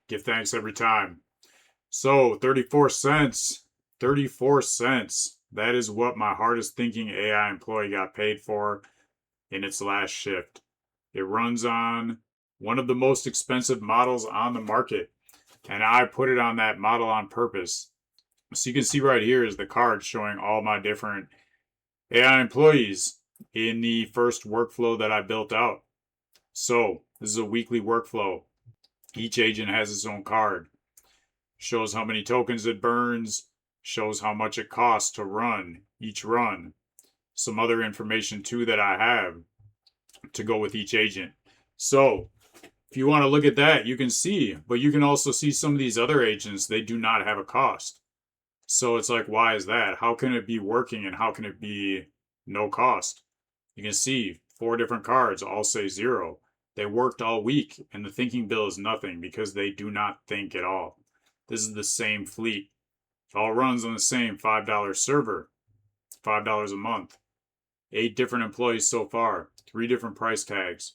Give thanks every time. So 34 cents. 34 cents. That is what my hardest thinking AI employee got paid for in its last shift. It runs on one of the most expensive models on the market, and I put it on that model on purpose. So you can see right here is the card showing all my different AI employees in the first workflow that I built out. So this is a weekly workflow. Each agent has its own card. Shows how many tokens it burns, shows how much it costs to run each run. Some other information too that I have to go with each agent. So if you want to look at that, you can see, but you can also see some of these other agents, they do not have a cost. So it's like, why is that? How can it be working and how can it be no cost? You can see 4 different cards all say 0. They worked all week and the thinking bill is nothing because they do not think at all. This is the same fleet. It all runs on the same $5 server, $5 a month. 8 different employees so far, 3 different price tags.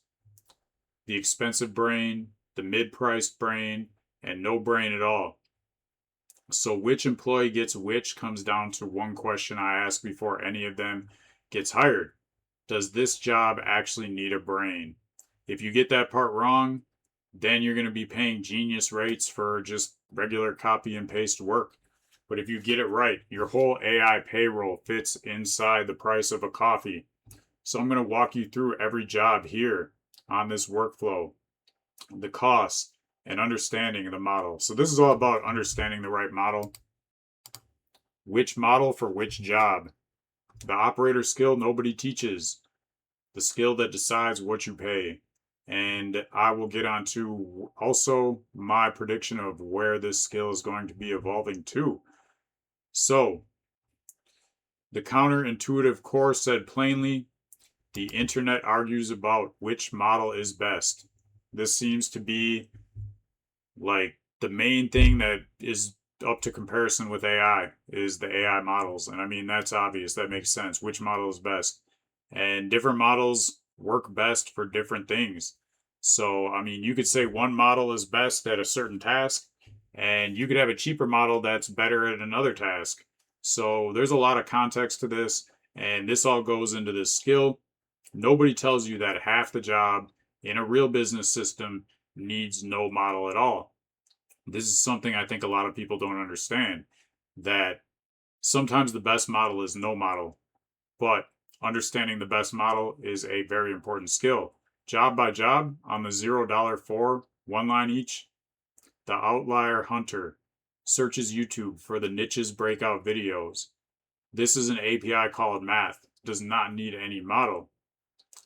The expensive brain, the mid-priced brain, and no brain at all. So which employee gets which comes down to one question I ask before any of them gets hired. Does this job actually need a brain? If you get that part wrong, then you're going to be paying genius rates for just regular copy and paste work. But if you get it right, your whole AI payroll fits inside the price of a coffee. So I'm going to walk you through every job here on this workflow, the cost, and understanding of the model. So this is all about understanding the right model. Which model for which job? The operator skill nobody teaches. The skill that decides what you pay. And I will get on to also my prediction of where this skill is going to be evolving to. So, the counterintuitive core said plainly, the internet argues about which model is best. This seems to be like the main thing that is up to comparison with AI is the AI models. And I mean, that's obvious. That makes sense. Which model is best? And different models work best for different things. So, I mean, you could say one model is best at a certain task, and you could have a cheaper model that's better at another task. So, there's a lot of context to this, and this all goes into this skill. Nobody tells you that half the job in a real business system needs no model at all. This is something I think a lot of people don't understand, that sometimes the best model is no model, but understanding the best model is a very important skill. Job by job on the $0 for 1 line each. The outlier hunter searches YouTube for the niches breakout videos. This is an API called math, does not need any model.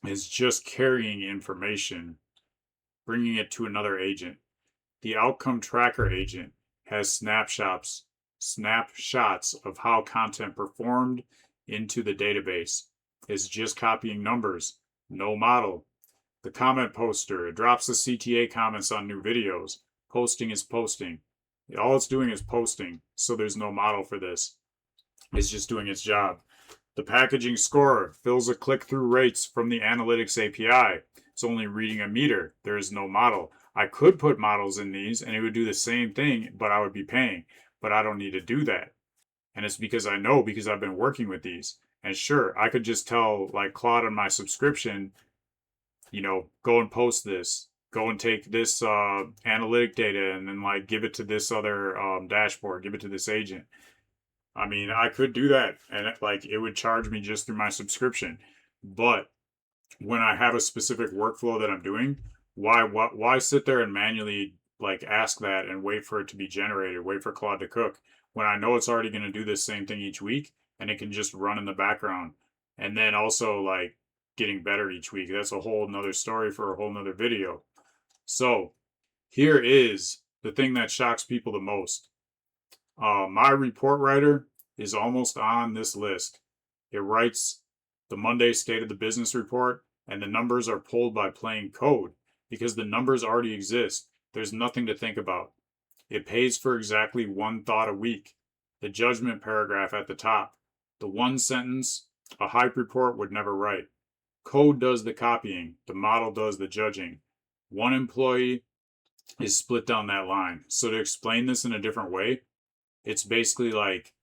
It's just carrying information, bringing it to another agent. The outcome tracker agent has snapshots of how content performed into the database. It's just copying numbers, no model. The comment poster, it drops the CTA comments on new videos. Posting is posting. All it's doing is posting, so there's no model for this. It's just doing its job. The packaging scorer fills the click-through rates from the analytics API. It's only reading a meter. There is no model. I could put models in these and it would do the same thing, but I would be paying. But I don't need to do that. And it's because I know because I've been working with these. And sure, I could just tell like Claude on my subscription, go and post this, go and take this analytic data and then like give it to this other dashboard, give it to this agent. I mean, I could do that and like it would charge me just through my subscription. But when I have a specific workflow that I'm doing, why sit there and manually like ask that and wait for it to be generated, wait for Claude to cook when I know it's already going to do the same thing each week and it can just run in the background. And then also like getting better each week. That's a whole nother story for a whole nother video. So here is the thing that shocks people the most. My report writer is almost on this list. It writes the Monday State of the Business report, and the numbers are pulled by plain code because the numbers already exist. There's nothing to think about. It pays for exactly one thought a week. The judgment paragraph at the top. The one sentence a hype report would never write. Code does the copying. The model does the judging. One employee, is split down that line. So to explain this in a different way, it's basically like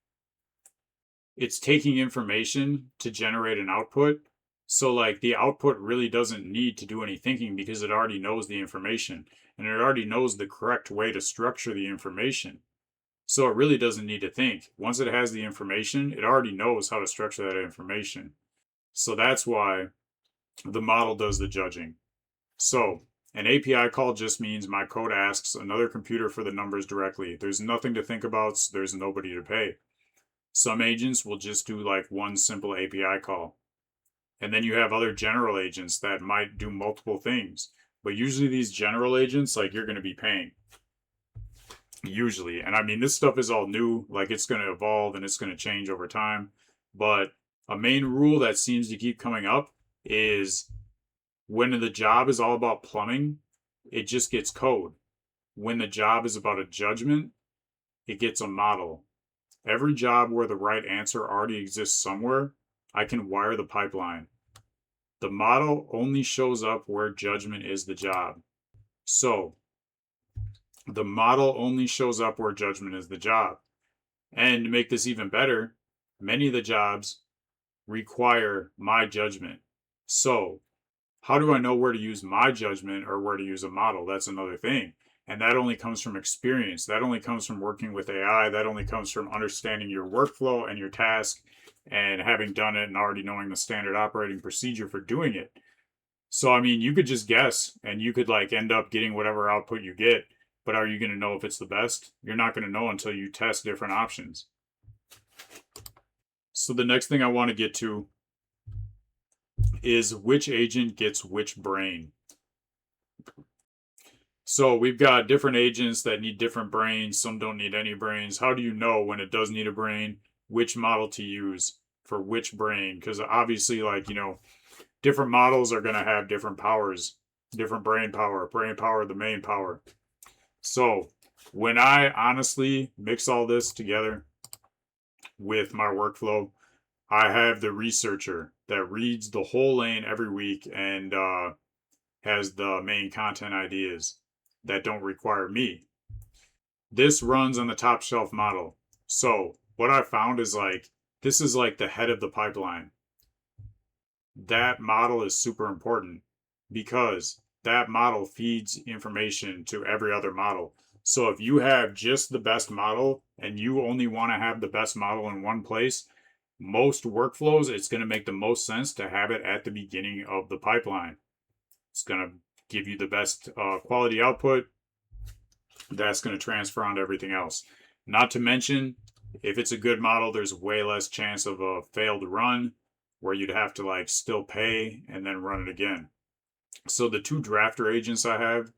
it's taking information to generate an output. So like the output really doesn't need to do any thinking because it already knows the information and it already knows the correct way to structure the information. So it really doesn't need to think. Once it has the information, it already knows how to structure that information. So that's why the model does the judging. So an API call just means my code asks another computer for the numbers directly. There's nothing to think about, so there's nobody to pay. Some agents will just do like one simple API call. And then you have other general agents that might do multiple things. But usually these general agents, like you're going to be paying. Usually. And I mean, this stuff is all new. Like it's going to evolve and it's going to change over time. But a main rule that seems to keep coming up is when the job is all about plumbing, it just gets code. When the job is about a judgment, it gets a model. Every job where the right answer already exists somewhere, I can wire the pipeline. The model only shows up where judgment is the job. So, the model only shows up where judgment is the job. And to make this even better, many of the jobs require my judgment. So, how do I know where to use my judgment or where to use a model? That's another thing. And that only comes from experience. That only comes from working with AI. That only comes from understanding your workflow and your task and having done it and already knowing the standard operating procedure for doing it. So, I mean, you could just guess and you could like end up getting whatever output you get. But are you going to know if it's the best? You're not going to know until you test different options. So, the next thing I want to get to is which agent gets which brain. So we've got different agents that need different brains. Some don't need any brains. How do you know when it does need a brain, which model to use for which brain? Because obviously, like, different models are going to have different powers, different brain power, the main power. So when I honestly mix all this together with my workflow, I have the researcher that reads the whole lane every week and has the main content ideas that don't require me. This runs on the top shelf model. So what I found is like, this is like the head of the pipeline. That model is super important because that model feeds information to every other model. So if you have just the best model and you only want to have the best model in one place, most workflows, it's going to make the most sense to have it at the beginning of the pipeline. It's going to give you the best quality output. That's going to transfer on to everything else. Not to mention, if it's a good model, there's way less chance of a failed run where you'd have to like still pay and then run it again. So the two drafter agents I have,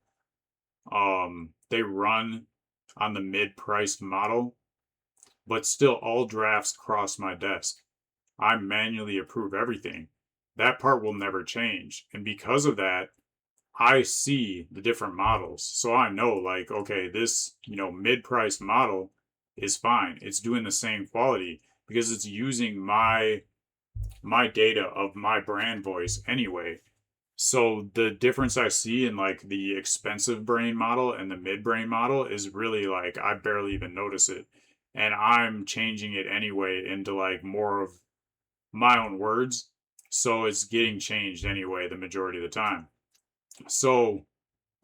they run on the mid-priced model, but still all drafts cross my desk. I manually approve everything. That part will never change. And because of that, I see the different models. So I know like, okay, this, mid-priced model is fine. It's doing the same quality because it's using my data of my brand voice anyway. So the difference I see in like the expensive brain model and the mid brain model is really like I barely even notice it. And I'm changing it anyway into like more of my own words. So it's getting changed anyway the majority of the time. So,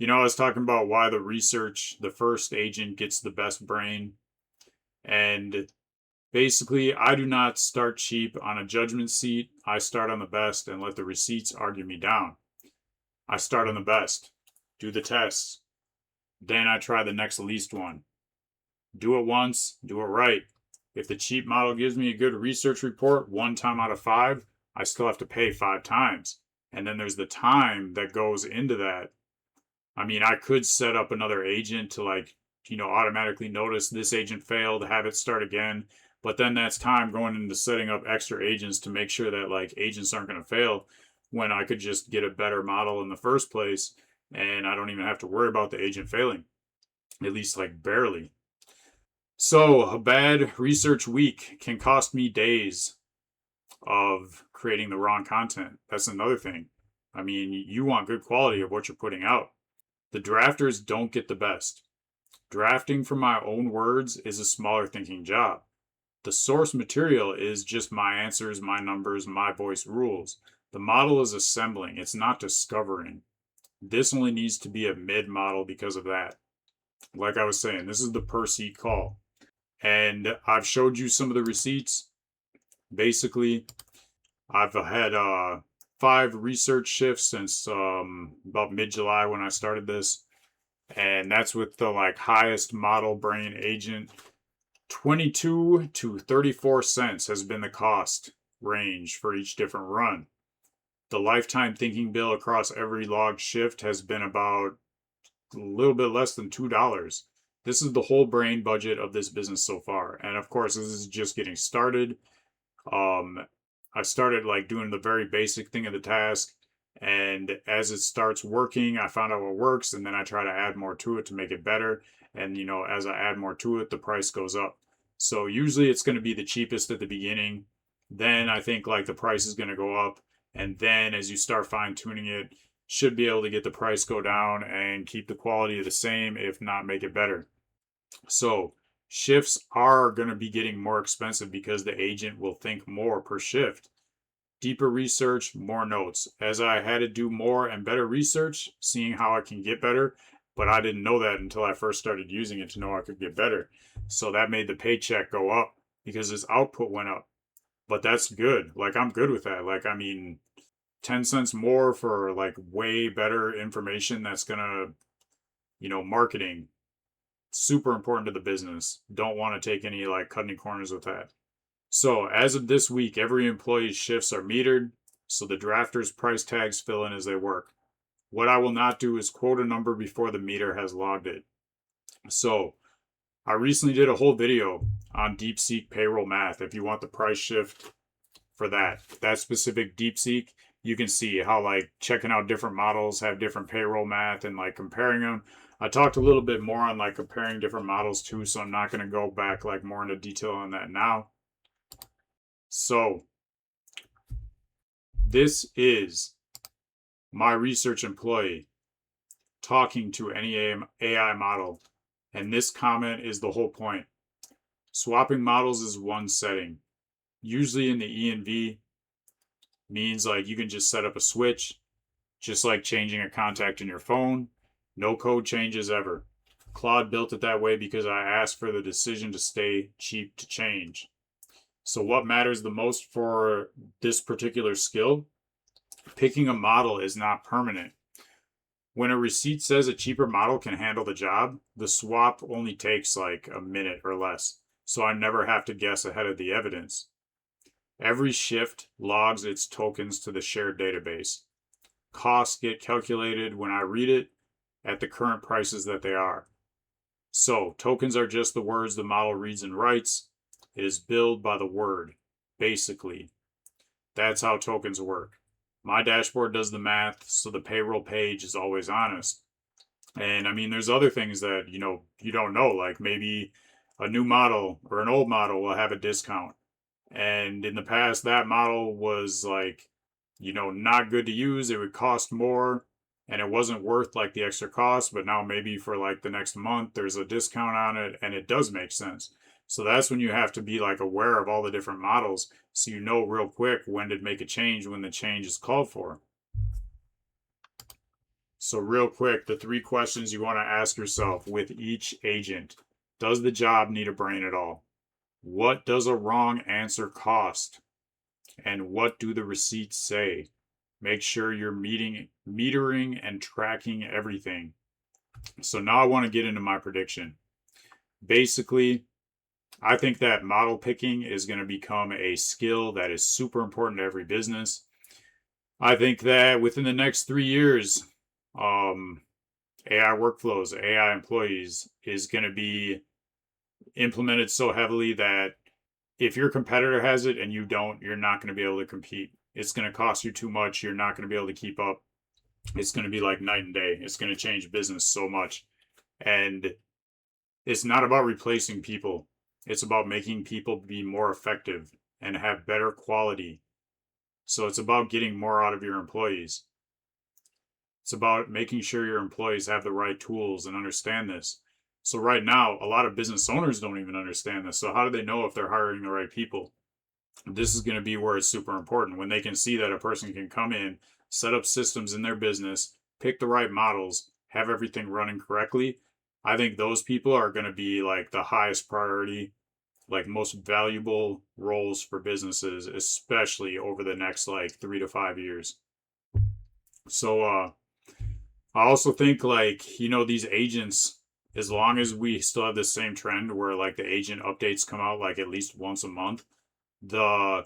I was talking about why the first agent gets the best brain. And basically, I do not start cheap on a judgment seat. I start on the best and let the receipts argue me down. I start on the best, do the tests. Then I try the next least one. Do it once, do it right. If the cheap model gives me a good research report 1 time out of 5, I still have to pay 5 times. And then there's the time that goes into that. I mean, I could set up another agent to like, automatically notice this agent failed, have it start again. But then that's time going into setting up extra agents to make sure that like agents aren't going to fail when I could just get a better model in the first place and I don't even have to worry about the agent failing, at least like barely. So a bad research week can cost me days of creating the wrong content. That's another thing. I mean, you want good quality of what you're putting out. The drafters don't get the best. Drafting from my own words is a smaller thinking job. The source material is just my answers, my numbers, my voice rules. The model is assembling, it's not discovering. This only needs to be a mid model because of that. Like I was saying, this is the per seat call. And I've showed you some of the receipts. Basically, I've had 5 research shifts since about mid-July when I started this. And that's with the highest model brain agent. 22 to 34 cents has been the cost range for each different run. The lifetime thinking bill across every log shift has been about a little bit less than $2. This is the whole brain budget of this business so far. And of course, this is just getting started. I started doing the very basic thing of the task. And as it starts working, I found out what works. And then I try to add more to it to make it better. And, as I add more to it, the price goes up. So usually it's going to be the cheapest at the beginning. Then I think the price is going to go up. And then as you start fine tuning it, should be able to get the price go down and keep the quality the same, if not make it better. So shifts are going to be getting more expensive because the agent will think more per shift. Deeper research, more notes. As I had to do more and better research, seeing how I can get better, but I didn't know that until I first started using it to know I could get better. So that made the paycheck go up because his output went up. But that's good. I'm good with that. 10 cents more for way better information that's gonna, marketing. Super important to the business. Don't want to take any cutting corners with that. So as of this week, every employee's shifts are metered, so the drafters' price tags fill in as they work. What I will not do is quote a number before the meter has logged it. So I recently did a whole video on DeepSeek payroll math. If you want the price shift for that specific DeepSeek, you can see how checking out different models have different payroll math and comparing them. I talked a little bit more on comparing different models too, so I'm not going to go back more into detail on that now. So this is my research employee talking to any AI model, and this comment is the whole point. Swapping models is one setting. Usually in the E&V means you can just set up a switch, just like changing a contact in your phone. No code changes ever. Claude built it that way because I asked for the decision to stay cheap to change. So what matters the most for this particular skill? Picking a model is not permanent. When a receipt says a cheaper model can handle the job, the swap only takes a minute or less. So I never have to guess ahead of the evidence. Every shift logs its tokens to the shared database. Costs get calculated when I read it at the current prices that they are. So tokens are just the words the model reads and writes. It is billed by the word, basically. That's how tokens work. My dashboard does the math, so the payroll page is always honest. And there's other things that, you don't know, maybe a new model or an old model will have a discount. And in the past, that model was not good to use. It would cost more and it wasn't worth the extra cost. But now maybe for the next month, there's a discount on it and it does make sense. So that's when you have to be aware of all the different models so you know real quick when to make a change when the change is called for. So real quick, the 3 questions you want to ask yourself with each agent. Does the job need a brain at all? What does a wrong answer cost? And what do the receipts say? Make sure you're metering and tracking everything. So now I want to get into my prediction. Basically, I think that model picking is going to become a skill that is super important to every business. I think that within the next 3 years, AI workflows, AI employees is going to be implemented so heavily that if your competitor has it and you don't, you're not going to be able to compete. It's going to cost you too much. You're not going to be able to keep up. It's going to be like night and day. It's going to change business so much. And it's not about replacing people. It's about making people be more effective and have better quality. So it's about getting more out of your employees. It's about making sure your employees have the right tools and understand this. So right now, a lot of business owners don't even understand this. So how do they know if they're hiring the right people? This is going to be where it's super important when they can see that a person can come in, set up systems in their business, pick the right models, have everything running correctly. I think those people are going to be like the highest priority, like most valuable roles for businesses, especially over the next like 3 to 5 years. So I also think like, these agents, as long as we still have the same trend where like the agent updates come out like at least once a month, the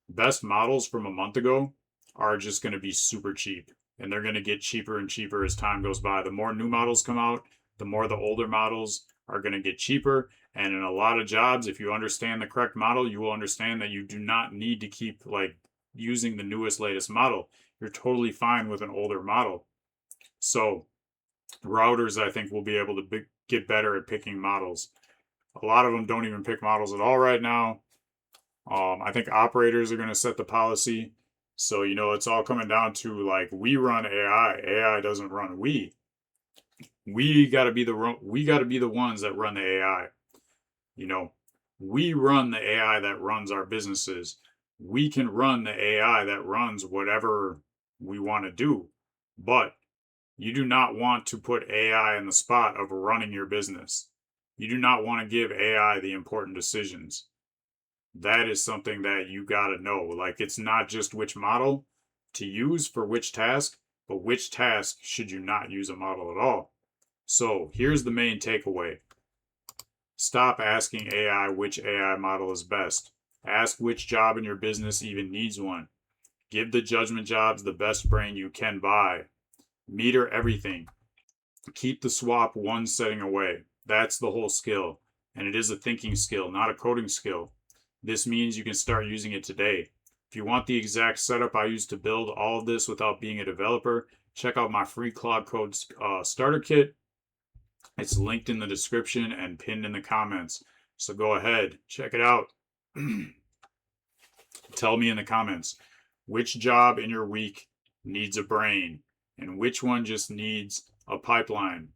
best models from a month ago are just going to be super cheap, and they're going to get cheaper and cheaper as time goes by. The more new models come out, the more the older models are going to get cheaper. And in a lot of jobs, if you understand the correct model, you will understand that you do not need to keep like using the newest, latest model. You're totally fine with an older model. So routers, I think, will be able to get better at picking models. A lot of them don't even pick models at all right now. I think operators are going to set the policy. So, it's all coming down to like we run AI. AI doesn't run we. We got to be the ones that run the AI. You know, we run the AI that runs our businesses. We can run the AI that runs whatever we want to do. But you do not want to put AI in the spot of running your business. You do not want to give AI the important decisions. That is something that you got to know. Like, it's not just which model to use for which task, but which task should you not use a model at all. So here's the main takeaway. Stop asking AI which AI model is best. Ask which job in your business even needs one. Give the judgment jobs the best brain you can buy. Meter everything. Keep the swap one setting away. That's the whole skill. And it is a thinking skill, not a coding skill. This means you can start using it today. If you want the exact setup I use to build all of this without being a developer, check out my free Cloud Code starter kit. It's linked in the description and pinned in the comments. So go ahead, check it out. Tell me in the comments which job in your week needs a brain and which one just needs a pipeline.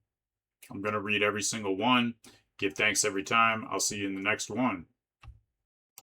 I'm going to read every single one. Give thanks every time. I'll see you in the next one.